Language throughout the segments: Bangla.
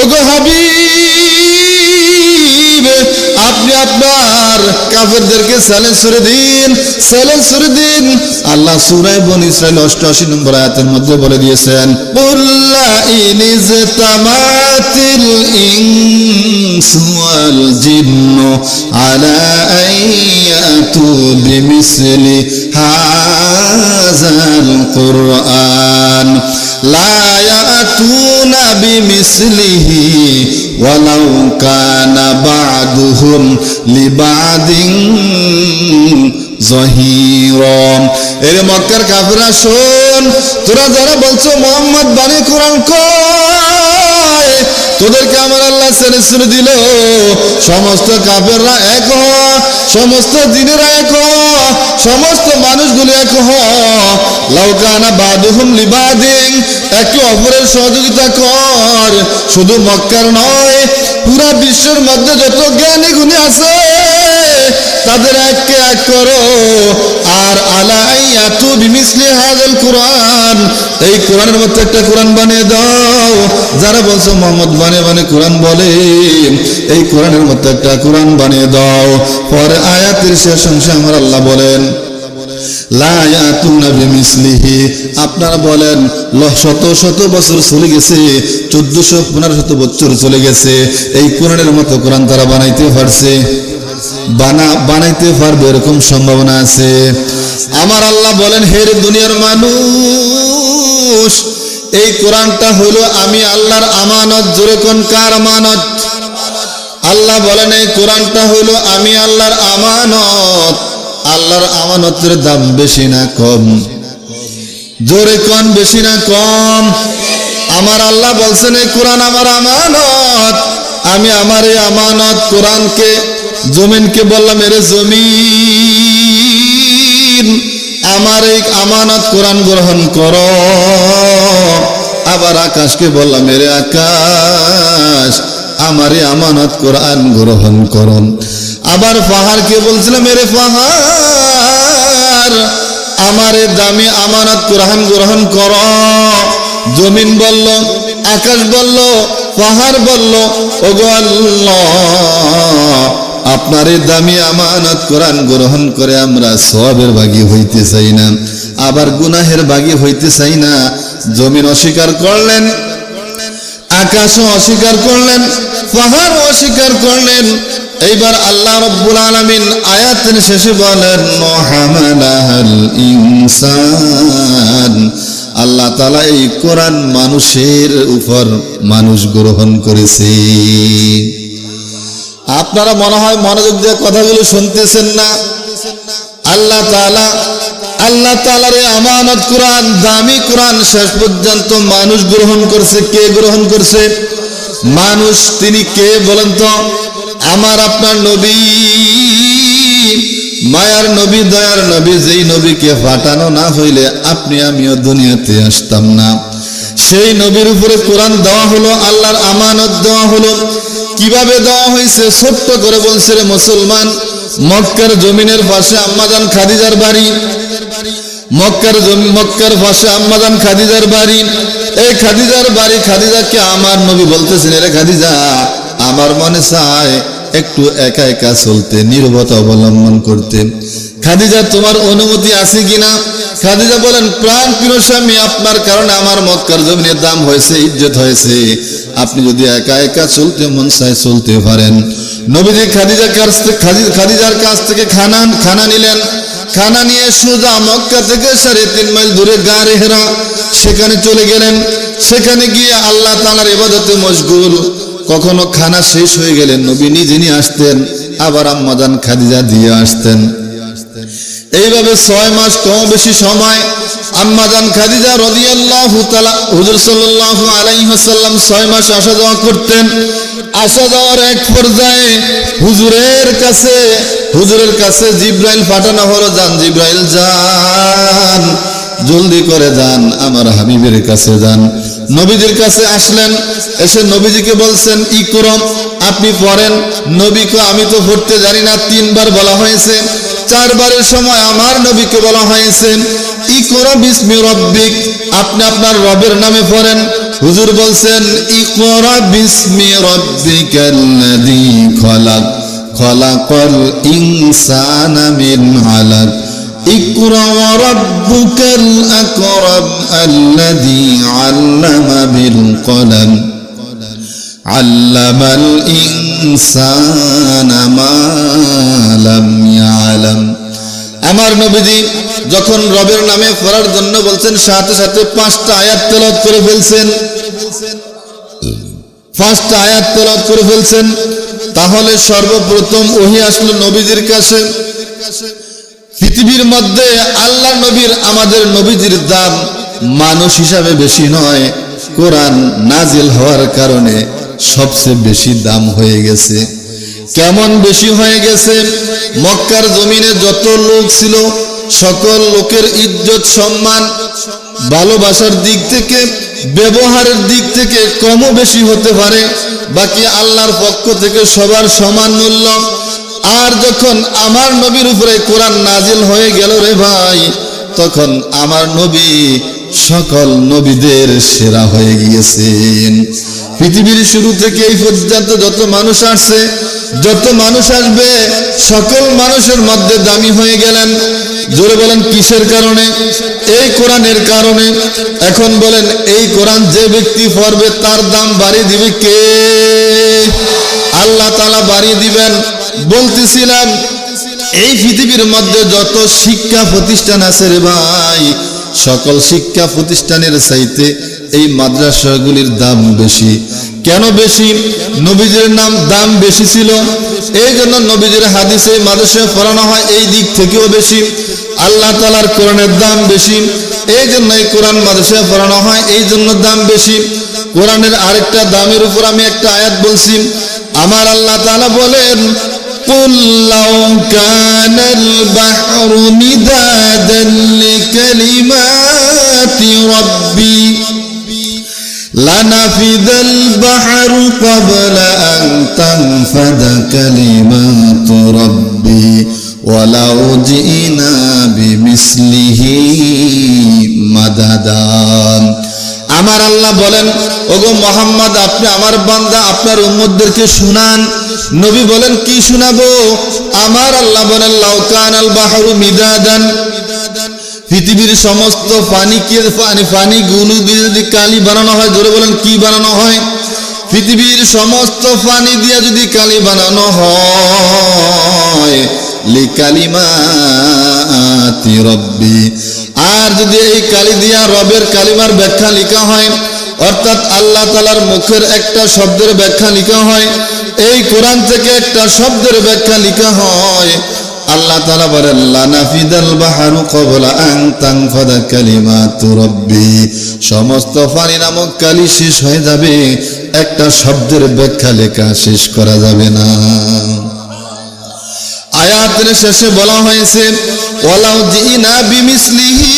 ওগো হাবিব, আপনি আপনার কাফেরদেরকে চ্যালেঞ্জ করে দিন, চ্যালেঞ্জ করে দিন। আল্লাহ সূরা বনী ইসরাঈল 88 নম্বর আয়াতের মধ্যে বলে দিয়েছেন, কুল্লা ইনিজতামাতিল ইনসু ওয়াল জিন্নু আলা আইয়াতু বিমিসলি হাযাল কুরআন লা ইয়াতুনা বিমিসলিহি ওয়ালাউ কানা বা'দুহুম লিবা'দিন যহিরা। এর মক্কার কাফেররা শোন, তোরা যারা বলছো মুহাম্মদ বাণী কোরআন কয়, তোদেরকে আমার আল্লাহ চ্যালেঞ্জ করে দিল, সমস্ত কাফেররা এক হ, সমস্ত জিনেরা এক হ, সমস্ত মানুষগুলি এক হ। লাউ কানা বা'দুহুম লিবা'দিন, একে অপরের সহযোগিতা কর। শুধু মক্কার নয়, পুরা বিশ্বের মধ্যে যত জ্ঞানী গুণী আছে তাদের এককে এক করো। আর আলা আইয়াতু বিমিসলি হাযাল কুরআন, এই কোরআনের মতো একটা কোরআন বানিয়ে দাও। যারা বলছো মুহাম্মদ বানিয়ে কোরআন বলে, এই কোরআনের মতো একটা কোরআন বানিয়ে দাও। পরে আয়াতের শেষ অংশে আমার আল্লাহ বলেন, লা ইয়াতুনা বিমিসলিহি, আপনারা বলেন শত শত বছর চলে গেছে, 1400-1500 বছর চলে গেছে, এই কোরআনের মতো কোরআন তারা বানাইতে পারছে? বানাইতে পারবে এরকম সম্ভাবনা আছে? আমার আল্লাহ বলেন, হে দুনিয়ার মানুষ, এই কোরআনটা হলো আমি আল্লাহর আমানত। জোরে কোন কার আমানত? আল্লাহ বলেন এই কোরআনটা হলো আমি আল্লাহর আমানত। আল্লাহর আমানতের দাম বেশি না কম? জোরে কোন বেশি না কম? আমার আল্লাহ বলছেন এই কোরআন আমার আমানত। আমি আমার এই আমানত কোরআনকে, জমিনকে বললাম, এরে জমিন আমার এই আমানত কোরআন গ্রহণ করো। আবার আকাশকে বললাম, এরে আকাশ আমার এই আমানত কোরআন গ্রহণ করো। আবার পাহাড়কে বলছিলাম, এরে পাহাড় আমার এই দামি আমানত কোরআন গ্রহণ করো। জমিন বলল, আকাশ বলল, পাহাড় বলল, ওগো আল্লাহ আপনার এই দামি আমানত কোরআন গ্রহণ করে আমরা সওয়াবের ভাগী হইতে চাই না, আবার গুনাহের ভাগী হইতে চাই না। জমিন অস্বীকার করলেন, আকাশও অস্বীকার করলেন, পাহাড়ও অস্বীকার করলেন। এইবার আল্লাহ রাব্বুল আলামিন আয়াতের শেষে বলেন, হামালাহাল ইনসান, আল্লাহ তাআলা এই কোরআন মানুষের উপর মানুষ গ্রহণ করেছে। আপনারা মনে হয় মনোযোগ দিয়ে কথাগুলো শুনতেছেন না। আল্লাহ তাআলার এই আমানত কোরআন, দামি কোরআন শেষ পর্যন্ত মানুষ গ্রহণ করছে। কে গ্রহণ করছে? মানুষ। তিনি কে বলেন তো? আমার আপনার নবী, মায়ার নবী, দয়ার নবী, যেই নবীকে পাঠানো না হইলে আপনি আমিও দুনিয়াতে আসতাম না। সেই নবীর উপরে কোরআন দেওয়া হলো, আল্লাহর আমানত দেওয়া হলো। কিভাবে দেওয়া হয়েছে ছোট্ট করে বলছে, রে মুসলমান, মক্কার জমিনের পাশে আম্মাজান খাদিজার বাড়ি। মক্কার পাশে আম্মাজান খাদিজার বাড়ি। এই খাদিজার বাড়ি, খাদিজাকে আমার নবী বলতেছেন, রে খাদিজা আমার মনে চায় একটু একা একা চলতে, নীরবতা অবলম্বন করতে। খাদিজা তোমার অনুমতি আছে কিনা? খাদিজা বলেন, প্রাণ প্রিয় স্বামী, আপনার কারণে আমার মক্কার জমিনের দাম হয়েছে, ইজ্জত হয়েছে। আপনি যদি একা একা চলতে মন চায় চলতে পারেন। নবীজি খাদিজার কাছ থেকে খানা নিলেন। খানা নিয়ে সোজা মক্কা থেকে 3.5 মাইল দূরে গারে হেরা, সেখানে চলে গেলেন। সেখানে গিয়ে আল্লাহ তাআলার ইবাদতে মশগুল। কখনো খানা শেষ হয়ে গেলেন নবী নিজে নিয়ে আসতেন, আবার আম্মাজান খাদিজা দিয়ে আসতেন। এইভাবে 6 মাস কম বেশি সময় আম্মাজান খাদিজা রাদিয়াল্লাহু তাআলা হুজুর সাল্লাল্লাহু আলাইহি ওয়াসাল্লাম 6 মাস আসা যাওয়া করতেন। আসা যাওয়ার এক পর্যায়ে হুজুরের কাছে জিব্রাইল পাঠানো হলো, যান জিব্রাইল যান, জলদি করে যান, আমার হাবিবের কাছে যান। নবীজির কাছে আসলেন, এসে নবীজিকে বলছেন, ইকরম, আপনি পড়েন। নবীকে আমি তো পড়তে জানি না, 3 বার বলা হয়েছে। 4 বারের সময় আমার নবীকে বলা হয়েছে, ইকরা বিসমি রব্বিক, আপনি আপনার রবের নামে পড়েন। হুজুর বলছেন ইকরা বিসমি রাব্বিকাল্লাযী খলাক খলাকাল ইনসানা মিন আলাক ইকরা ওয়া রাব্বুকাল আকরাম আল্লাযী আল্লামা বিল কলম আল্লামাল ইনসানা মা লাম ইয়ালাম। আমার নবীজি যখন রবের নামে পড়ার জন্য বলছেন সাথে সাথে 5টা আয়াত তেলাওয়াত করে ফেলছেন, 5টা আয়াত তেলাওয়াত করে ফেলছেন। তাহলে সর্বপ্রথম ওহী আসলো নবীজির কাছে। পৃথিবীর মধ্যে আল্লাহ নবীর আমাদের নবীজির দাম মানুষ হিসাবে বেশি নয়, কোরআন নাজিল হওয়ার কারণে সবচেয়ে বেশি দাম হয়ে গেছে। কেমন বেশি হয়ে গেছে? মক্কার জমিনে যত লোক ছিল সকল লোকের ইজ্জত সম্মান ভালোবাসার দিক থেকে ব্যবহারের দিক থেকে কমও বেশি হতে পারে, বাকি আল্লাহর পক্ষ থেকে সবার সমান মূল্য। আর যখন আমার নবীর উপরে কোরআন নাজিল হয়ে গেল রে ভাই, তখন আমার নবী সকল নবীদের সেরা হয়ে গিয়েছেন। পৃথিবীর শুরু থেকে এই পর্যন্ত যত মানুষ আসছে, যত মানুষ আসবে, সকল মানুষের মধ্যে দামি হয়ে গেলেন। জোরে বলেন কিসের কারণে? এই কোরআনের কারণে। এখন বলেন এই কোরআন যে ব্যক্তি পড়বে তার দাম বাড়িয়ে দিবে কে? আল্লাহ তাআলা বাড়িয়ে দিবেন। বলতেছিলাম এই পৃথিবীর মধ্যে যত শিক্ষা প্রতিষ্ঠান আছে রে ভাই, সকল শিক্ষা প্রতিষ্ঠানের চাইতে এই মাদ্রাসাগুলির দাম বেশি। কেন বেশি? নবীজির নাম দাম বেশি ছিল, এই জন্য নবীজির হাদিসে মাদ্রাসায় পড়ানো হয়, এই দিক থেকেও বেশি। আল্লাহ তাআলার কোরআনের দাম বেশি, এই জন্য এই কোরআন মাদ্রাসায় পড়ানো হয়, এই জন্য দাম বেশি। কোরআনের আরেকটা দামের উপর আমি একটা আয়াত বলছি। আমার আল্লাহ তাআলা বলেন قل لو كان البحر مدادا لكلمات ربي لنفذ البحر قبل أن تنفذ كلمات ربي ولو جئنا بمثله مددا। আমার আল্লাহ বলেন ওগো মুহাম্মদ, আপনি আমার বান্দা, আপনার উম্মতদেরকে শুনান। নবী বলেন কি শোনাবো? আমার আল্লাহ বলেন লাউ কানাল বাহরু মিদাদান, পৃথিবীর সমস্ত পানিগুলো দিয়ে যদি কালি বানানো হয়, জোরে বলেন কি বানানো হয়? পৃথিবীর সমস্ত পানি দিয়ে যদি কালি বানানো হয়, লিকালিমাতি রব্বি, আর যদি এই কালি দিয়া রবের কালিমার ব্যাখ্যা লেখা হয়, অর্থাৎ আল্লাহ তাআলার মুখের একটা শব্দের ব্যাখ্যা লেখা হয়, এই কোরআন থেকে একটা শব্দের ব্যাখ্যা লেখা হয়, আল্লাহ তাআলা বলেন লানাফিদাল বাহরু ক্বাবলা আন তানফাদা কালিমাতু রাব্বি, সমস্ত পানি নামক কালি শেষ হয়ে যাবে, একটা শব্দের ব্যাখ্যা লেখা শেষ করা যাবে না। আয়াতের শেষে বলা হয়েছে ওয়ালাউ জিনা বিমিসলিহি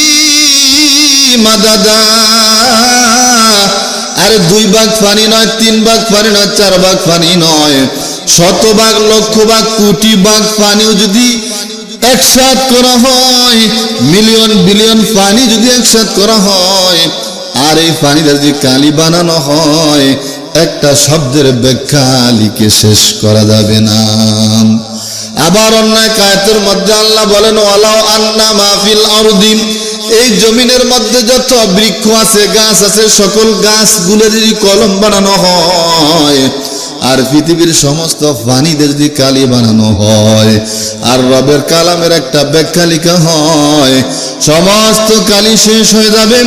মাদাদা, আরে 2 ভাগ পানি নয়, 3 ভাগ পানি নয়, 4 ভাগ পানি নয়, 100 ভাগ, লক্ষ ভাগ, কোটি ভাগ পানিও যদি একসাথ করা হয়, মিলিয়ন বিলিয়ন পানি যদি একসাথ করা হয়, আর এই পানিটা যদি কালি বানানো হয়, একটা শব্দের ব্যাখ্যা লিখে শেষ করা যাবে না। আবার অন্য এক আয়াতের মধ্যে আল্লাহ বলেন ওয়ালাউ আন্না মা ফিল আরদি, এই জমিনের মধ্যে যত বৃক্ষ আছে, গাছ আছে, সকল গাছগুলো যদি কলম বানানো হয়, আর পৃথিবীর সমস্ত পানিদের যদি কালি বানানো হয়, আর রবের কালামের একটা ব্যাখ্যা লেখা হয়, সমস্ত কালি শেষ হয়ে যাবে,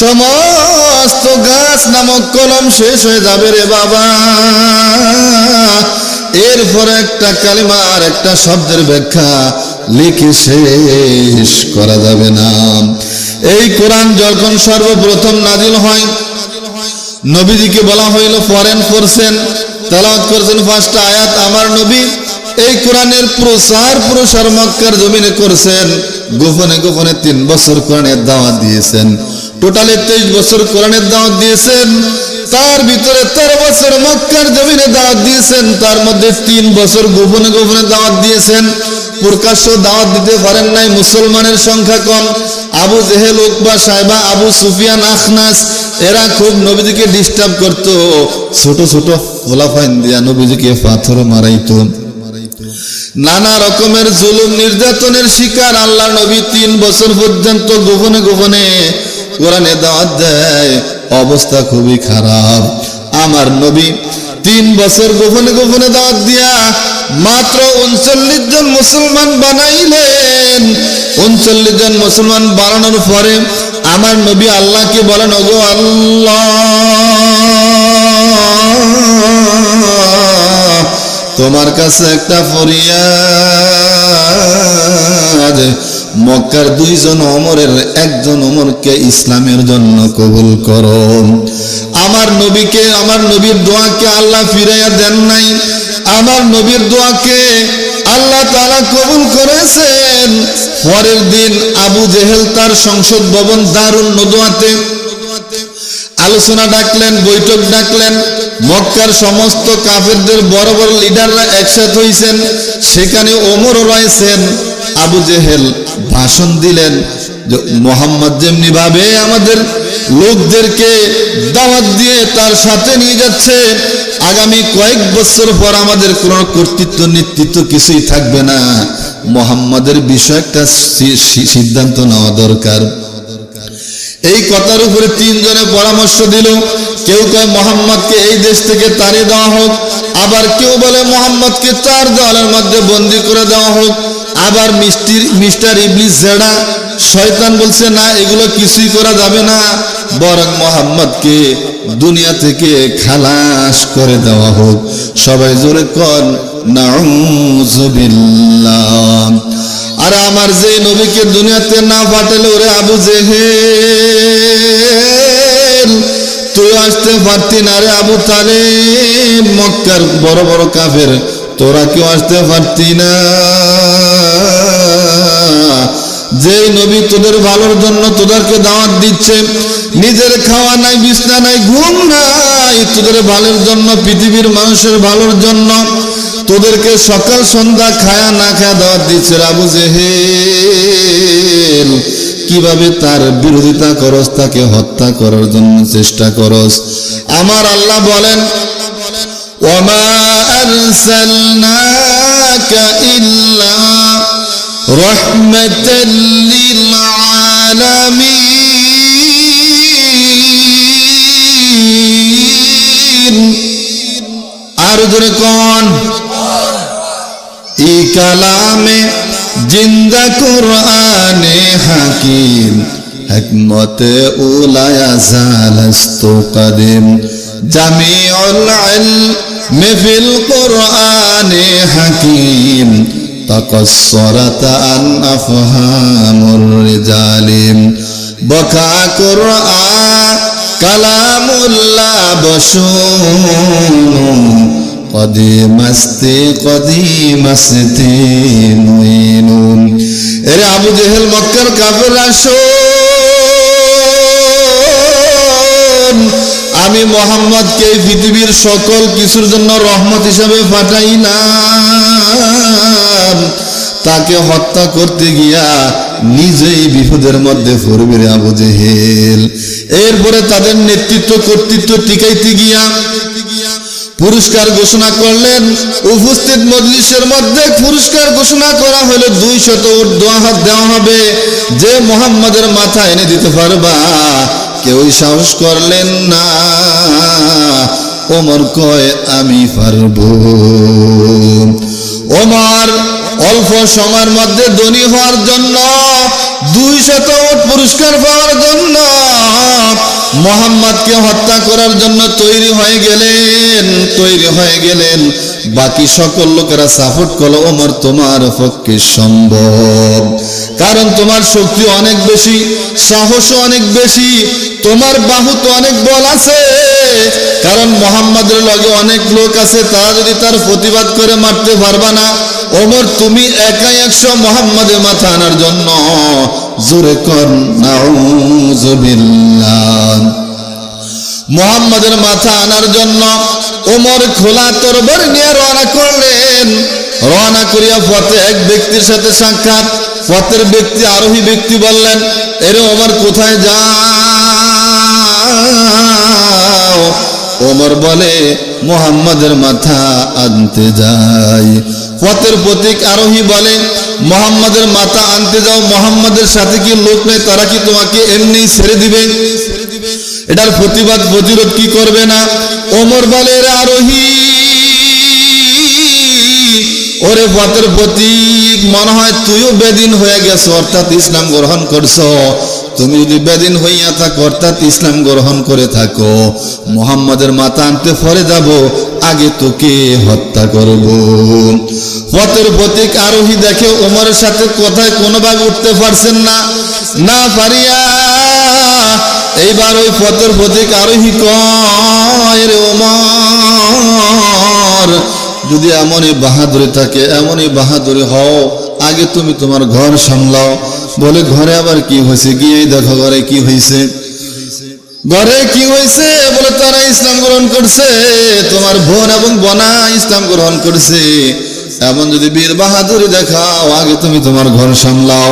সমস্ত গাছ নামক কলম শেষ হয়ে যাবে রে বাবা। এরপরে একটা কালিমার একটা শব্দের ব্যাখ্যা লিখে শেষ করা যাবে না। এই কোরআন যখন সর্বপ্রথম নাজিল হয়, নবীজিকে বলা হইল পড়েন, পড়ছেন, তেলাওয়াত করছেন 5টা আয়াত। আমার নবী এই কোরআনের প্রসার মক্কার জমিনে করছেন, গোপনে গোপনে 3 বছর কোরআনের দাওয়াত দিয়েছেন, টোটালে 23 বছর কোরআনের দাওয়াত দিয়েছেন। তার ভিতরে 13 বছর মক্কার জমিনে দাওয়াত দিয়েছেন, তার মধ্যে 3 বছর গোপনে গোপনে দাওয়াত দিয়েছেন। প্রকাশ্য দাওয়াত দিতে পারেন নাই, মুসলমানের সংখ্যা কম। আবু জেহেল, উকবা, সাইবা, আবু সুফিয়ান, আখনাস এরা খুব নবীজিকে ডিস্টার্ব করতো, ছোট ছোট গোলাফাইন দিয়া নবীজিকে পাথর মারাইতো। নানা রকমের জুলুম নির্যাতনের শিকার আল্লাহ নবী 3 বছর পর্যন্ত গোপনে গোপনে কোরআনে দাওয়াত দেয়, অবস্থা খুবই খারাপ। আমার নবী 3 বছর গোপনে গোপনে দাওয়াত দিয়া মাত্র 39 জন মুসলমান বানাইলেন। 39 জন মুসলমান বানানোর পরে আমার নবী আল্লাহকে বলেন, ওগো আল্লাহ, তোমার কাছে একটা ফরিয়াদ, মক্কার 2 জন ওমরের একজন ওমরকে ইসলামের জন্য কবুল করো। আমার নবীর দোয়াকে আল্লাহ ফিরাইয়া দেন নাই, আমার নবীর দোয়াকে আল্লাহ তাআলা কবুল করেছেন। পরের দিন আবু জেহেল তার সংসদ ভবন দারুন নদওয়াতে আলোচনা ডাকলেন, বৈঠক ডাকলেন। মক্কার সমস্ত কাফেরদের বড় বড় লিডাররা একসাথে হইছেন, সেখানে ওমরও রয়েছেন। আবু জেহেল ভাষণ দিলেন যে মুহাম্মদ যেমনি ভাবে আমাদের লোকদেরকে দাওয়াত দিয়ে তার সাথে নিয়ে যাচ্ছে, আগামী কয়েক বছর পর আমাদের কোনো কর্তৃত্ব নেতৃত্ব কিছুই থাকবে না। মুহাম্মাদের বিষয়ে একটা সিদ্ধান্ত নেওয়া দরকার। এই কথার উপরে 3 জনে পরামর্শ দিল। কেউ কয় মুহাম্মদকে এই দেশ থেকে তাড়িয়ে দেওয়া হোক, আবার কেউ বলে মুহাম্মদকে 4 দেওয়ালের মধ্যে বন্দী করে দেওয়া হোক, আবার মিস্টার ইবলিস জেডা শয়তান বলছে না, এগুলো কিছুই করা যাবে না, বরং মুহাম্মদকে দুনিয়া থেকে খালাস করে দেওয়া হোক। সবাই জোরে কর নাউযুবিল্লাহ। আর আমার যে নবীকে দুনিয়াতে না পাঠালে, ওরে আবু জেহেল তুই আসতে পারতি না রে আবু তালেব, মক্কার বড় বড় কাফের, তোরা কেউ আসতে পারতি না। যে নবী তোদের ভালোর জন্য তোদেরকে দাওয়াত দিচ্ছে, নিজের খাওয়া নাই, বিছনা নাই, ঘুম নাই, তোদের ভালোর জন্য, পৃথিবীর মানুষের ভালোর জন্য তোদেরকে সকাল সন্ধ্যা খায়া না খায়া দাওয়াত দিচ্ছে। আবু জেহেল কিভাবে তার বিরোধিতা করস, তাকে হত্যা করার জন্য চেষ্টা করস। আমার আল্লাহ বলেন, ওয়ামা আরসালনাকা ইল্লা রাহমাতাল লিল আলামিন। আর জোরে কোন ই কালামে জিন্দা কুরআনে হাকিম, হিকমতে উলায়া জালাস্তু কদিম, জামিউল ইলমি ফিল কুরআনে হাকিম, তাকাসসারাত আন আফহামুর রিজালিম, বকা কুরআন কালামুল্লাহ বশুন, কদিমাস্তি মুইনুন। এরে আবু জেহেল মক্কার কাফেররা শোন, আমি মুহাম্মদকে এই পৃথিবীর সকল কিছুর জন্য রহমত হিসাবে পাঠাইলাম, তাকে হত্যা করতে গিয়া নিজেই বিপদের মধ্যে পড়বে রে আবু জেহেল। এরপরে তাদের নেতৃত্ব কর্তৃত্ব টিকাইতে গিয়া পুরস্কার ঘোষণা করলেন। উপস্থিত মজলিসের মধ্যে পুরস্কার ঘোষণা করা হলো, 200 উট দেওয়া হবে, যে মুহাম্মাদের মাথা এনে দিতে পারবা। কেউই সাহস করলেন না। ওমর কয় আমি পারবো। ওমর অল্প সময়ের মধ্যে ধনী হওয়ার জন্য, 200 উট পুরস্কার পাওয়ার জন্য, মুহাম্মদকে হত্যা করার জন্য তৈরি হয়ে গেলেন। বাকি সকল লোকেরা সাপোর্ট করলো, ওমর তোমার পক্ষে সম্ভব, কারণ তোমার শক্তি অনেক বেশি, সাহসও অনেক বেশি, তোমার বাহুতে অনেক বল আছে, কারণ মুহাম্মদের লগে অনেক লোক আছে, তারা যদি তার প্রতিবাদ করে মারতে পারবা না। ওমর তুমি একাই 100 মুহাম্মদের মাথা আনার জন্য। জোরে কর নাউযুবিল্লাহ। মুহাম্মদের মাথা আনার জন্য ওমর খোলা তরবারি নিয়ে রওনা করলেন। রওনা করিয়া পথে এক ব্যক্তির সাথে সাক্ষাৎ। পথের ব্যক্তি, আরোহী ব্যক্তি বললেন, এরে ওমর কোথায় যান? ওমর বলে মুহাম্মাদের মাথা আনতে যাই। পথের প্রতীক আরোহী বলে মুহাম্মাদের মাথা আনতে যাও, মুহাম্মাদের সাথে কি লোক নেই, তারা কি তোমাকে এমনি ছেড়ে দিবে? এটার প্রতিবাদ প্রতিরোধ কি করবে না? ওমর বলে রে আরোহী, ওরে পথের প্রতীক, মনে হয় তুইও বেদিন হয়ে গেছো, অর্থাৎ ইসলাম গ্রহণ করছো। তুমি যদি বেদিন হইয়া থাকো, অর্থাৎ ইসলাম গ্রহণ করে থাকো, মুহাম্মাদের মাথা আনতে পরে যাব, আগে তোকে হত্যা করব। পথের প্রতীক আরোহী দেখে ওমরের সাথে কথায় কোনোভাবে উঠতে পারছেন না, না পারিয়া এইবার ওই পথের প্রতীক আরোহী কয় রে ওমর, যদি এমনই বাহাদুরি থাকে, এমনই বাহাদুরি হও, আগে তুমি তোমার ঘর সামলাও। বলে ঘরে আবার কি হয়েছে? গিয়ে দেখো ঘরে কি হয়েছে। ঘরে কি হয়েছে? বলে তারা ইসলাম গ্রহণ করছে, তোমার বোন এবং বোনা ইসলাম গ্রহণ করছে। এমন যদি বীর বাহাদুরি দেখাও, আগে তুমি তোমার ঘর সামলাও।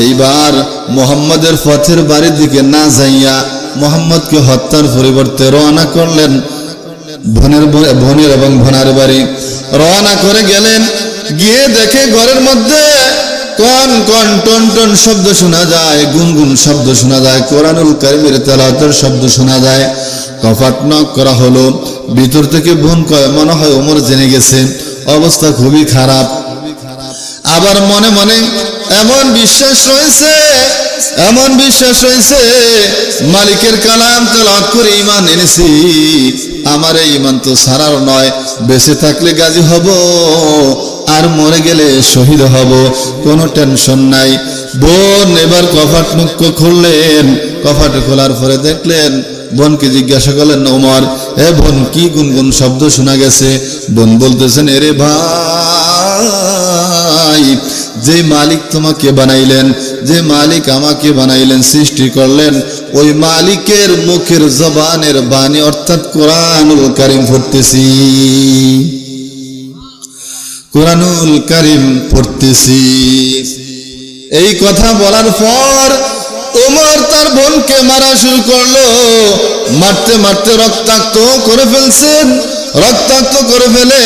এইবার মুহাম্মাদের পথের বাড়ির দিকে না যাইয়া মুহাম্মদকে হত্যার পরিবর্তে রওনা করলেন বোনের এবং ভোনার বাড়ি। রওনা করে গেলেন, গিয়ে দেখে ঘরের মধ্যে কন কন টন টন শব্দ শোনা যায়, গুনগুন শব্দ শোনা যায়, কোরআনুল কারীমের তেলাওয়াতের শব্দ শোনা যায়। কপাট নক করা হলো, ভিতর থেকে বোন কয় মনে হয় ওমর জেনে গেছে, অবস্থা খুবই খারাপ। আবার মনে মনে এমন বিশ্বাস রয়েছে, এমন বিশ্বাস রয়েছে, মালিকের কালাম তেলাওয়াত করে ঈমান এনেছি, আমার এই ঈমান তো সারার নয়, বেঁচে থাকলে গাজী হব, আর মরে গেলে শহীদ হব, কোনো টেনশন নাই। বোন এবার কপাট মুখ খুললেন, কপাট খোলার পরে দেখলেন, বোনকে জিজ্ঞাসা করলেন ওমর, এ বোন কি গুনগুন শব্দ শোনা গেছে? বোন বলতেছেন, এরে ভাই, যে মালিক তোমাকে বানাইলেন, যে মালিক আমাকে বানাইলেন, সৃষ্টি করলেন, ওই মালিকের মুখের জবানের বাণী অর্থাৎ কোরআনুল কারীম পড়তেছি, কোরআনুল কারীম পড়তেছি। এই কথা বলার পর ওমর তার বোনকে মারা শুরু করলো, মারতে মারতে রক্তাক্ত করে ফেলছেন। রক্তাক্ত করে ফেলে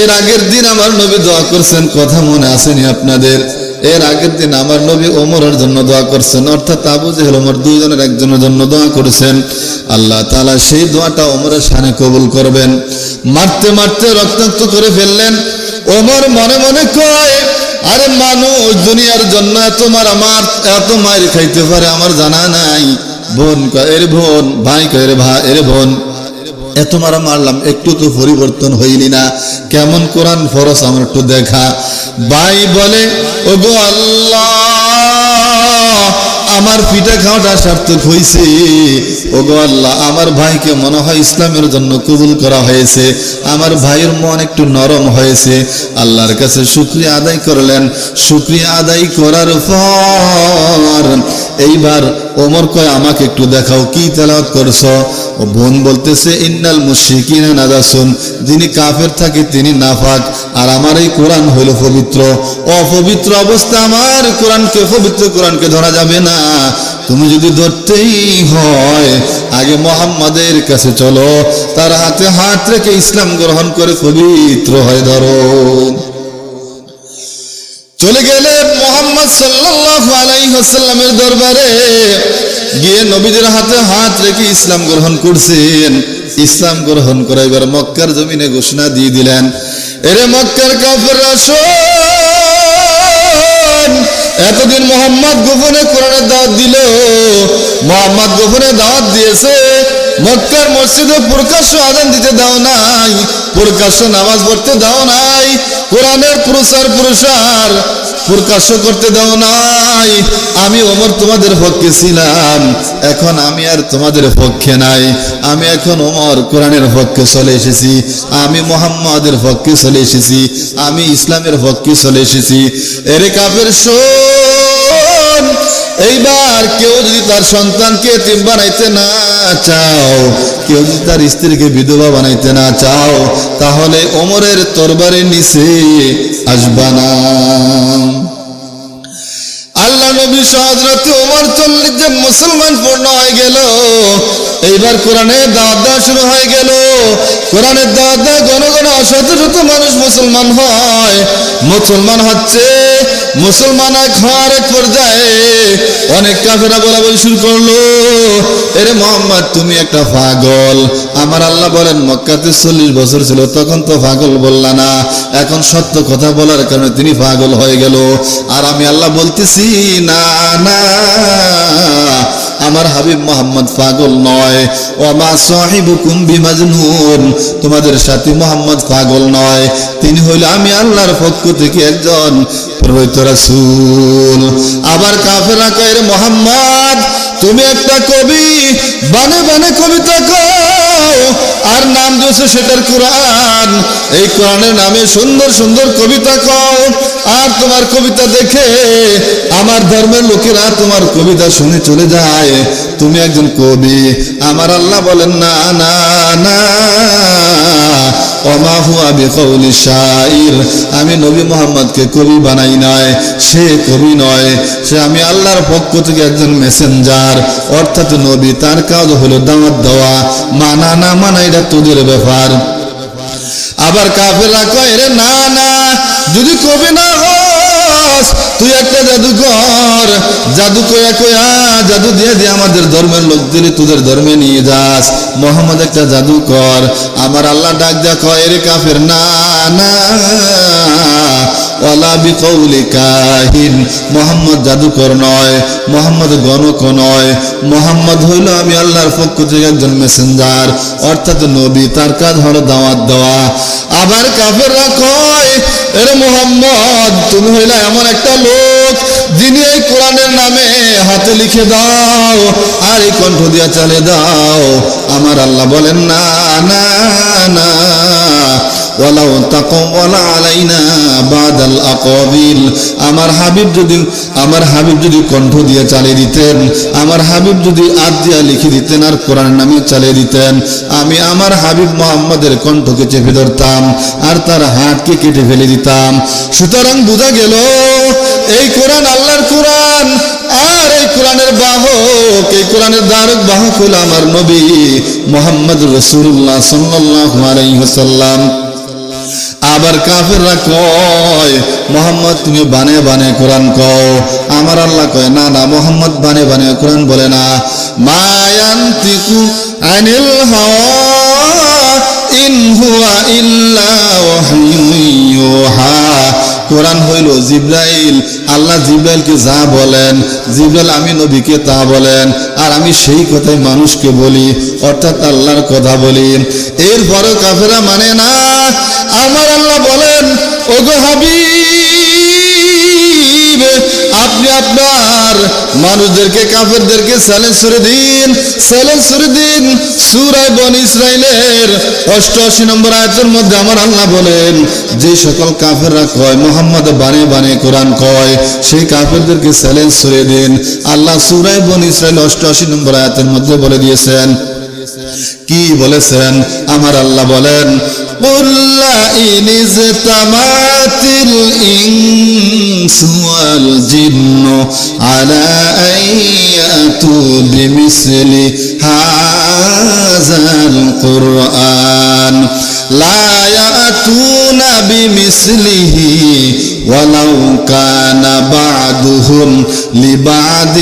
এর আগের দিন আমার নবী দোয়া করছেন, কথা মনে আসেনি আপনাদের? এর আগের দিন আমার নবী ওমরের জন্য দোয়া করছেন, অর্থাৎ আবু জেহেল ওমর দুইজনের একজনের জন্য দোয়া করেছেন। আল্লাহ তাআলা সেই দোয়াটা ওমরের শানে কবুল করবেন। মারতে মারতে রক্তাক্ত করে ফেললেন। ওমর মনে মনে কয়, আরে মানুষ দুনিয়ার জন্য এত মারামার, এত মার খাইতে পারে আমার জানা নাই। বোন কয় এর বোন, ভাই কয় এর ভাই, এর বোন, এত মারা মারলাম, একটু তো পরিবর্তন হইলি না, কেমন কোরআন ফরজ আমার একটু দেখা। ভাই বলে, ওগো আল্লাহ, আমার পিঠা খাওয়াটা সার্থক হয়েছে। ওগো আল্লাহ, আমার ভাইকে মনে হয় ইসলামের জন্য কবুল করা হয়েছে, আমার ভাইয়ের মন একটু নরম হয়েছে। আল্লাহর কাছে শুকরিয়া আদায় করলেন। শুকরিয়া আদায় করার পর এইবার ওমর কয়, আমাকে একটু দেখাও কি তেলাওয়াত করছো? ও বোন বলতেছে, ইন্নাল মুশরিকিনা নাজাসুন, যিনি কাফের থাকে তিনি নাফাক, আর আমার এই কোরআন হইল পবিত্র। অপবিত্র অবস্থা আমার কোরআনকে, পবিত্র কোরআনকে ধরা যাবে না। তুমি যদি ধরতেই হয়, আগে মুহাম্মাদের কাছে চলো, তার হাতে হাত রেখে ইসলাম গ্রহণ করে পবিত্র হয়ে ধরো। চলে গেলেন মুহাম্মদ সাল্লাল্লাহু আলাইহি ওয়াসাল্লামের দরবারে, গিয়ে নবীদের হাতে হাত রেখে ইসলাম গ্রহণ করছেন। ইসলাম গ্রহণ করে এবার মক্কার জমিনে ঘোষণা দিয়ে দিলেন, এরে মক্কার কাফেররা শোন, এতদিন মোহাম্মদ গোপনে কোরআনের দাওয়াত দিল, মোহাম্মদ গোপনে দাওয়াত দিয়েছে, মক্কার মসজিদে প্রকাশ্য আযান দিতে দাও নাই, প্রকাশ্য নামাজ পড়তে দাও নাই, কোরআনের প্রচার প্রসার প্রকাশ্য করতে দাও নাই। আমি ওমর তোমাদের পক্ষে ছিলাম, এখন আমি আর তোমাদের পক্ষে নাই, আমি এখন ওমর কোরআনের পক্ষে চলে এসেছি, আমি মুহাম্মাদের পক্ষে চলে এসেছি, আমি ইসলামের পক্ষে চলে এসেছি। এরে কাফের শোন, এইবার কেউ যদি তার সন্তানকে এতিম বানাইতে না চাও, কেউ যদি তার স্ত্রীকে বিধবা বানাইতে না চাও, তাহলে ওমরের তরবারের নিচে আসবা না। আল্লাহ নবী হযরত ওমর 40 জন মুসলমান পূর্ণ হয়ে গেল। এইবার কোরআনের দাওয়াত দেওয়া শুরু হয়ে গেল। কোরআনের দাওয়াত দেওয়া ঘন ঘন শত শত মানুষ মুসলমান হয়। মুসলমান হচ্ছে, মুসলমান এক হওয়ার এক পর্যায়ে অনেক কাফেরা বলা বলি শুরু করলো, এরে মোহাম্মদ তুমি একটা পাগল। আমার আল্লাহ বলেন মক্কাতে 40 বছর ছিল, তখন তো পাগল বললা না, এখন সত্য কথা বলার কারণে তিনি পাগল হয়ে গেল। আর আমি আল্লাহ বলতেছি না না, আমার হাবিব মোহাম্মদ পাগল নয়। ওমা সাহিবুকুম বিমাজনুন, তোমাদের সাথী মোহাম্মদ পাগল নয়, তিনি হইল আমি আল্লাহর পক্ষ থেকে একজন প্রেরিত রাসূল। আবার কাফেররা কয় রে মোহাম্মদ তুমি একটা কবি, বানে বানে কবিতা কও, আর নাম দিয়েছো সেটার কোরআন। এই কোরআনের নামে সুন্দর সুন্দর কবিতা কও, আর তোমার কবিতা দেখে আমার ধর্মের লোকেরা তোমার কবিতা শুনে চলে যায়, তুমি একজন কবি। আমার আল্লাহ বলেন না না না, ওমা হুয়া বিকাউলি শাইর, আমি নবী মুহাম্মদকে কবি বানাই নাই, সে কবি নয়, সে আমি আল্লাহর পক্ষ থেকে একজন মেসেঞ্জার, অর্থাৎ নবী। তার কাজ হলো দাওয়াত দেওয়া, মানা না মানা এটা তোদের ব্যাপার। আবার কাফেররা কয় রে না না, যদি কবি না হস তুই একটা জাদুকর, জাদু কয়া কয়া জাদু দিয়ে দিয়ে আমাদের ধর্মের লোকদের তোদের ধর্মে নিয়ে যাস, মোহাম্মদ একটা জাদুকর। আমার আল্লাহ ডাক দেয়া কয় রে কাফের না না, ওয়ালা বিকাউলি কাহিন, মোহাম্মদ জাদুকর নয়, মোহাম্মদ গণক নয়, মোহাম্মদ হইল আমি আল্লাহর পক্ষ থেকে একজন মেসেঞ্জার, অর্থাৎ নবী। তার কাজ হলো দাওয়াত দেওয়া। আবার কাফেররা কয় এরে মোহাম্মদ তুমি হইল এমন একটা লোক যিনি এই কোরআনের নামে হাতে লিখে দাও আর এই কণ্ঠ দিয়া চালে দাও। আমার আল্লাহ বলেন না না না, ওয়ালাউ তাকাওয়ালা আলাইনা বাদাল আকাবিল, আমার হাবিব যদি কণ্ঠ দিয়ে চালিয়ে দিতেন, আমার হাবিব যদি হাত দিয়া লিখে দিতেন আর কোরআন নামে চালিয়ে দিতেন, আমি আমার হাবিব মুহাম্মাদের কণ্ঠকে চেপে ধরতাম আর তার হাতকে কেটে ফেলে দিতাম। সুতরাং বোঝা গেল এই কোরআন আল্লাহর কোরআন, আর এই কোরআনের বাহক, এই কোরআনের ধারক বাহক হল আমার নবী মুহাম্মদ রাসূলুল্লাহ সাল্লাল্লাহু আলাইহি ওয়াসাল্লাম। আবার কাফেররা কয় মোহাম্মদ তুমি বানে বানে কোরআন কও। আমার আল্লাহ কয় না না, মোহাম্মদ বানে বানে কোরআন বলে না। মা ইয়ানতিকু আনিল হাওয়া ইন হুয়া ইল্লা ওয়াহয়ুন ইউহা, কোরআন হইল জিবরাইল, আল্লাহ জিবরাইলকে যা বলেন, জিবরাইল আমি নবীকে তা বলেন, আর আমি সেই কথাই মানুষকে বলি, অর্থাৎ আল্লাহর কথা বলি। এরপরও কাফেরা মানে না। আমার আল্লাহ বলেন ওগো হাবিব, আপনি আপনার মানুষদেরকে কাফেরদেরকে চ্যালেঞ্জ করে দিন, চ্যালেঞ্জ করে দিন। সূরা বনী ইসরাইলের 88 নম্বর আয়াতের মধ্যে আমার আল্লাহ বলেন যে সকল কাফেররা কয় মুহাম্মদ বানে বানে কোরআন কয়, সেই কাফেরদেরকে চ্যালেঞ্জ করে দিন। আল্লাহ সূরা বনী ইসরাইল 88 নম্বর আয়াতের মধ্যে বলে দিয়েছেন, কি বলেছেন? আমার আল্লাহ বলেন قُلْ لَئِنِ اجْتَمَعَتِ الْإِنسُ وَالْجِنُّ عَلَىٰ أَن يَأْتُوا بِمِثْلِ هَٰذَا الْقُرْآنِ لَا يَأْتُونَ بِمِثْلِهِ وَلَوْ كَانَ بَعْضُهُمْ لِبَعْضٍ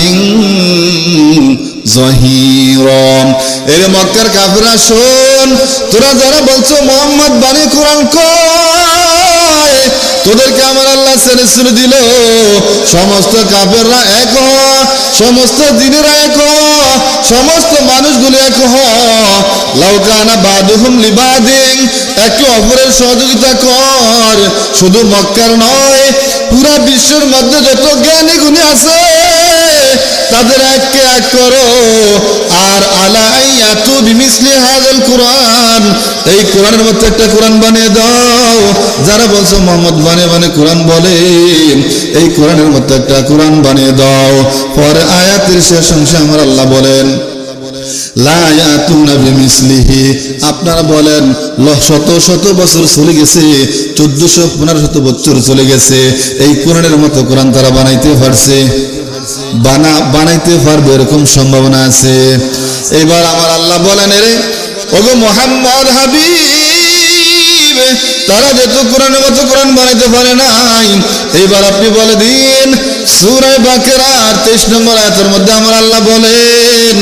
জহিরম। এরে মক্কার কাফেররা শোন, তোরা যারা বলছো মুহাম্মদ বাণী কোরআন কয়, তোদেরকে আমার আল্লাহ ছেড়ে ছেড়ে দিল। সমস্ত কাফেররা এক হ, সমস্ত জিনেরা এক হ, সমস্ত মানুষগুলি এক হ। লাউ কানা বাদুহুম লিবাদিন, একে অপরের সহযোগিতা কর। শুধু মক্কার নয়, পুরা বিশ্বের মধ্যে যত জ্ঞানী গুণী আছে তাদের এককে এক করো। আর আলা আইয়াতু বিমিসলি হাযাল কোরআন, এই কোরআনের মতো একটা কোরআন বানিয়ে দাও। যারা বলছো মুহাম্মদ বানে বানে কোরআন বলে, এই কোরআনের মতো একটা কোরআন বানিয়ে দাও। পরে আয়াতের শেষ অংশে আমার আল্লাহ বলেন লা ইয়াতুনা বিমিসলিহি, আপনারা বলেন শত শত বছর চলে গেছে, 1400-1500 বছর চলে গেছে, এই কোরআনের মতো কোরআন তারা বানাইতে পারছে? বানাইতে পারবে এরকম সম্ভাবনা আছে। এবার আমার আল্লাহ বলেন, এরে ওগো মুহাম্মদ হাবিব, তারা যেহেতু কোরআনের মতো কোরআন বানাইতে পারে নাই, এইবার আপনি বলে দিন সূরা বাকারার 23 নম্বর আয়াতের মধ্যে আমার আল্লাহ বলেন,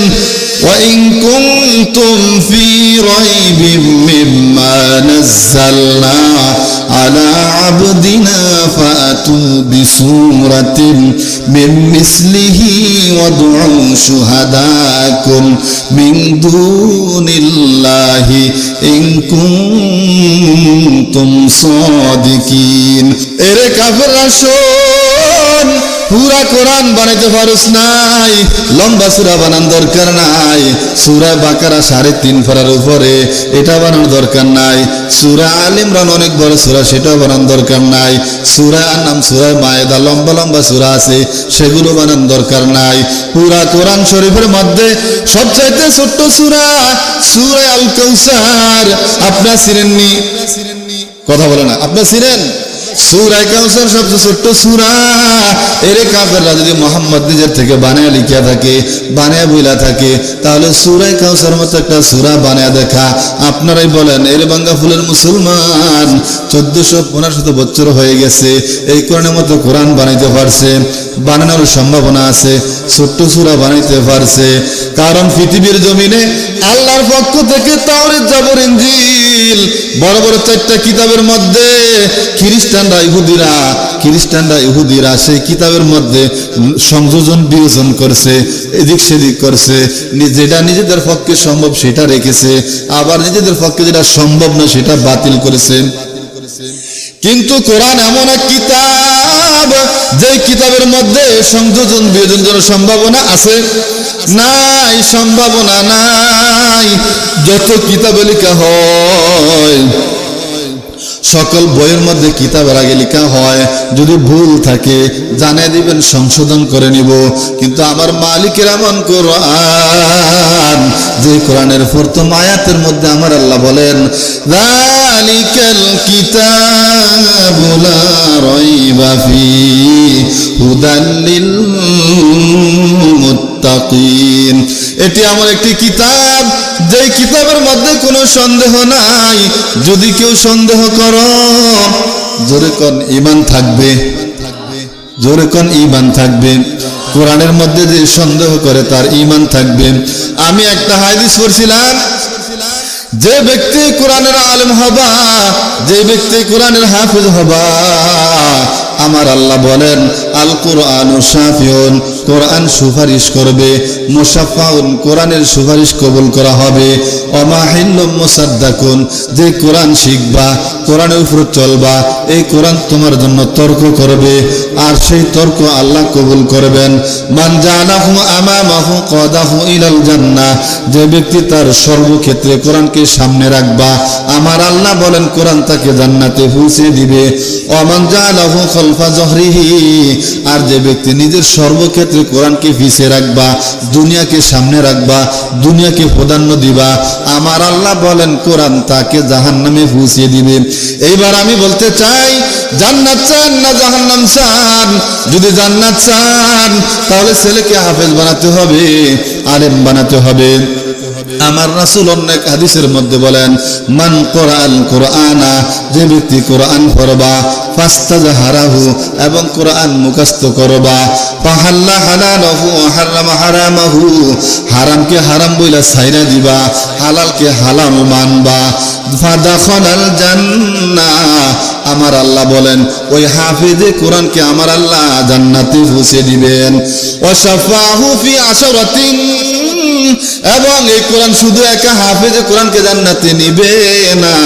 وَإِن كُنتُمْ فِي رَيْبٍ مِّمَّا نَزَّلْنَا عَلَى عَبْدِنَا فَأْتُوا بِسُورَةٍ مِّن مِّثْلِهِ وَادْعُوا شُهَدَاءَكُم مِّن دُونِ اللَّهِ إِن كُنتُمْ صَادِقِينَ। এরে কাফেররা শোন, পুরা কোরআন বানাইতে পারুস নাই, লম্বা সূরা বানানোর দরকার নাই। সূরা বাকারা 3.5 পারার উপরে, এটা বানানোর দরকার নাই। সূরা আল ইমরান অনেক বড় সূরা, সেটাও বানানোর দরকার নাই। সূরা আনাম, সূরা মায়েদা লম্বা লম্বা সূরা আছে, সেগুলো বানানোর দরকার নাই। পুরা কোরআন শরীফের মধ্যে সবচাইতে ছোট্ট সূরা সূরা আল কাউসার। আপনারা চিনেননি? কথা বলে না, আপনারা চিনেন? সূরা কাউসার সবচেয়ে ছোট্ট সূরা। এরে কাফেররা যদি মুহাম্মদ নিজের থেকে বানায় লিখিয়া থাকে, বানায় বইলা থাকে, তাহলে সূরা কাউসার মতো একটা সূরা বানায় দেখা। আপনারাই বলেন, এর বাঙ্গা ফুলের মুসলমান 1400-1500 বছর হয়ে গেছে, এই কোরআনের মতো কোরআন বানাইতে পারছে, বানানোর সম্ভাবনা আছে, ছোট্ট সূরা বানাইতে পারছে। কারণ পৃথিবীর জমিনে আল্লাহর পক্ষ থেকে তাওরাত, জাবর, ইনজিল বড় বড় 4টা কিতাবের মধ্যে খ্রিস্টানরা ইহুদিরা সেই কিতাবের মধ্যে সংযোজন বিয়োজন করছে, এদিক সেদিক করছে, যেটা নিজেদের পক্ষে সম্ভব সেটা রেখেছে, আবার নিজেদের পক্ষে যেটা সম্ভব না সেটা বাতিল করেছে। কিন্তু কোরআন এমন এক কিতাব, যে কিতাবের মধ্যে সংযোজন বিয়োজনের সম্ভাবনা আছে? নাই, সম্ভাবনা নাই। যত কিতাবে লেখা হয়, সকল বইয়ের মধ্যে কিতাবের আগে লেখা হয়, যদি ভুল থাকে জানিয়ে দিবেন, সংশোধন করে নিব। কিন্তু আমার মালিকের এমন কোরআন, যে কোরআনের প্রথম আয়াতের মধ্যে আমার আল্লাহ বলেন, যালিকাল কিতাবু লা রাইবা ফীহি হুদাল লিল মুত্তাকিন। এটি এমন একটি কিতাব, যেই কিতাবের মধ্যে কোনো সন্দেহ নাই। যদি কেউ সন্দেহ করো, জোরে কোন ঈমান থাকবে, জোরে কোন ঈমান থাকবে। কোরআনের মধ্যে যে সন্দেহ করে তার ঈমান থাকবে। আমি একটা হাদিস পড়ছিলাম, যে ব্যক্তি কোরআনের আলেম হবা, যে ব্যক্তি কোরআনের হাফেজ হবা, আমার আল্লাহ বলেন, আল কোরআনু শাফিউন, কোরআন সুপারিশ করবে, মুশাফাউন, কোরআনের সুপারিশ কবুল করা হবে, অমাহিল্লুম মুসাদ্দাকুন, যে কোরআন শিখবা, কোরআনের উপর চলবা, এই কোরআন তোমার জন্য তর্ক করবে, আর সেই তর্ক আল্লাহ কবুল করবেন। মান জানাহু আমামাহু কাদাহু ইলাল জান্নাহ, যে ব্যক্তি তার সর্বক্ষেত্রে কোরআনকে সামনে রাখবা, আমার আল্লাহ বলেন কোরআন তাকে জান্নাতে পৌঁছে দিবে। ওমান জালাহু খালফা জহরিহি, আর যে ব্যক্তি নিজের সর্বক্ষেত্রে কোরআনকে পিছে রাখবা, দুনিয়াকে সামনে রাখবা, দুনিয়াকে প্রাধান্য দিবা, আমার আল্লাহ বলেন কোরআন তাকে জাহান্নামে পৌঁছে দিবে। এইবার আমি বলতে চাই, জান্নাত চান না জাহান্নাম চান? যদি জান্নাত চান, তাহলে ছেলেকে হাফেজ বানাতে হবে, আলেম বানাতে হবে। আমার রাসূল অনেক হাদিসের মধ্যে বলেন, মান কোরআন কোরআনা, যে ব্যক্তি কোরআন পড়বা, ফাস্তাজহারাহু, এবং কোরআন মুখস্থ করবা, ফাহাল্লা হালালাহু ওয়া হারামা হারামাহু, হারামকে হারাম বইলা ছাইরা দিবা, হালালকে হালাল মানবা, ফাদাখালাল জান্নাহ, আমার আল্লাহ বলেন ওই হাফেজে কোরআনকে আমার আল্লাহ জান্নাতে পৌঁছে দিবেন। ওয়া শাফাহু ফি আশরাতিন, এবং এই কোরআন শুধু একা হাফেজে কোরআনকে জান্নাতে নিবে না,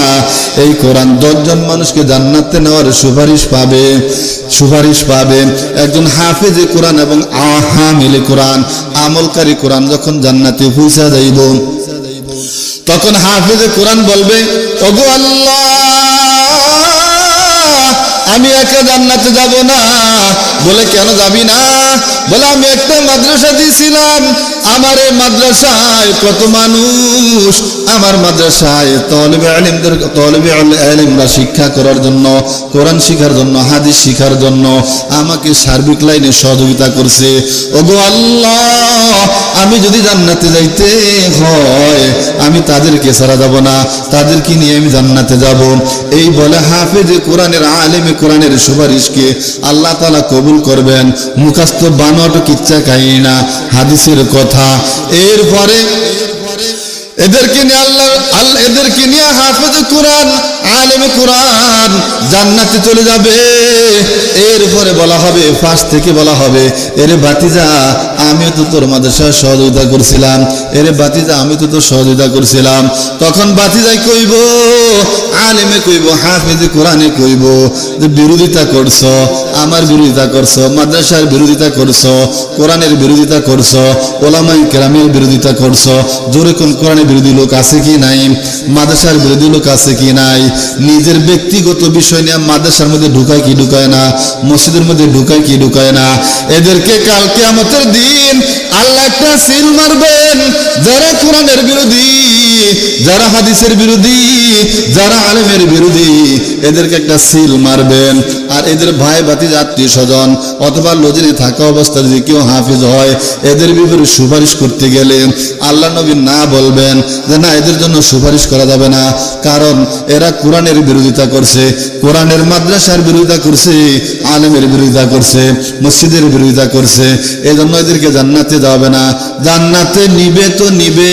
এই কোরআন 10 জন মানুষকে জান্নাতে নেওয়ার সুপারিশ পাবে, সুপারিশ পাবে। একজন হাফেজে কোরআন এবং হামিলে কোরআন, আমলকারী কোরআন যখন জান্নাতে পৌঁছা যাইব, তখন হাফেজে কোরআন বলবে, ওগো আল্লাহ, আমি একা জান্নাতে যাব না। বলে কেন যাবি না? বলে আমি একটা মাদ্রাসা দিয়েছিলাম, আমার এই মাদ্রাসায় কত মানুষ, আমার মাদ্রাসায় তলবে আলিমরা শিক্ষা করার জন্য, কোরআন শিখার জন্য, হাদিস শিখার জন্য আমাকে সার্বিক লাইনে সহযোগিতা করছে। ওগো আল্লাহ, আমি যদি জান্নাতে যাইতে হয় আমি তাদেরকে ছাড়া যাব না, তাদেরকে নিয়ে আমি জান্নাতে যাব। এই বলে হাফেজ কোরআনের, আলেমে কোরআনের সুপারিশকে আল্লাহ তাআলা কবুল করবেন। মুখস্থ বানোয়াটো কিচ্ছা কাহিনা হাদিসের কথা। এরপরে এদেরকে নিয়ে এদেরকে নিয়ে হাফেজ কোরআন, আলেমে কোরআন জান্নাতে চলে যাবে। এরপরে বলা হবে, ফাঁস থেকে বলা হবে, এরে ভাতিজা আমিও তো তোর মাদ্রাসায় সহযোগিতা করছিলাম, এরে ভাতিজা আমি তো তোর সহযোগিতা করছিলাম। তখন ভাতিজাই কইব, আলেমে কইব, হাফেজ কোরআনে কইব যে বিরোধিতা করছো, আমার বিরোধিতা করছো, মাদ্রাসার বিরোধিতা করছো, কোরআনের বিরোধিতা করছো, ওলামায়ে কেরামের বিরোধিতা করছো। জোরে কোন কোরআনের বিরোধী লোক আছে কি নাই? মাদ্রাসার বিরোধী লোক আছে কি নাই? নিজের ব্যক্তিগত বিষয় নিয়ে মাদ্রাসার মধ্যে ঢুকায় কি ঢুকায় না, মসজিদের মধ্যে ঢুকায় কি ঢুকায় না। এদেরকে কাল কিয়ামতের দিন আল্লাহ একটা সিল মারবেন। যারা কোরআনের বিরোধী, যারা হাদিসের বিরোধী, যারা আলেমের বিরোধী, এদেরকে একটা সিল মারবেন। আর এদের ভাই ভাতিজা, আত্মীয় স্বজন অথবা লজিনে থাকা অবস্থায় যদি কেউ হাফিজ হয়, এদের বিপরীতে সুপারিশ করতে গেলে আল্লাহ নবী না বলবেন যে না, এদের জন্য সুপারিশ করা যাবে না, কারণ এরা কোরআনের বিরোধিতা করছে, কোরআনের মাদ্রাসার বিরোধিতা করছে, আলেমের বিরোধিতা করছে, মসজিদের বিরোধিতা করছে। এজন্য এদেরকে জান্নাতে যাবে না। জান্নাতে নিবে তো নিবে,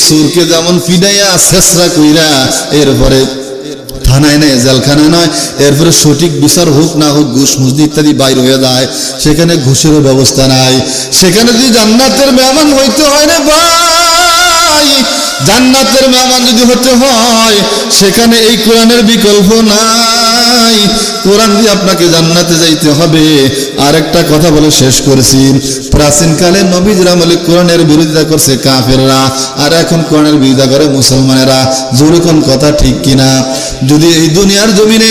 সুরকে যেমন ফিডাইয়া শেষরা কইরা এরপরে থানায় নেয়, জেলখানায় নয়, এরপরে সঠিক বিচার হোক না হোক ঘুষ মুজদি ইত্যাদি বাইর হয়ে যায়, সেখানে ঘুষেরও ব্যবস্থা নাই। সেখানে যদি জান্নাতের মেহমান হইতে হয় না ভাই, জান্নাতের মেহমান যদি হতে হয় সেখানে এই কোরআনের বিকল্প নাই। কোরআন দিয়ে আপনাকে জান্নাতে যাইতে হবে। আরেকটা কথা বলে শেষ করেছি, প্রাচীনকালে নবীরা আমলে কোরআনের বিরোধিতা করছে কাফেররা, আর এখন কোরআনের বিরোধিতা করে মুসলমানেরা। জোরে কোন কথা ঠিক কিনা? যদি এই দুনিয়ার জমিনে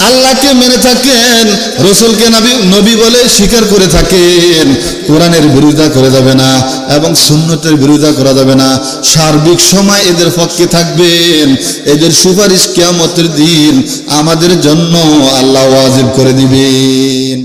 আল্লাহকে মেনে থাকেন, রসুলকে নবী বলে স্বীকার করে থাকেন, কোরআনের বিরোধিতা করে যাবে না এবং সুন্নতের বিরোধিতা করা যাবে না। সার্বিক সময় এদের পক্ষে থাকবেন। এদের সুপারিশ কিয়ামতের দিন আমাদের জন্য আল্লাহ ওয়াজিব করে দিবেন।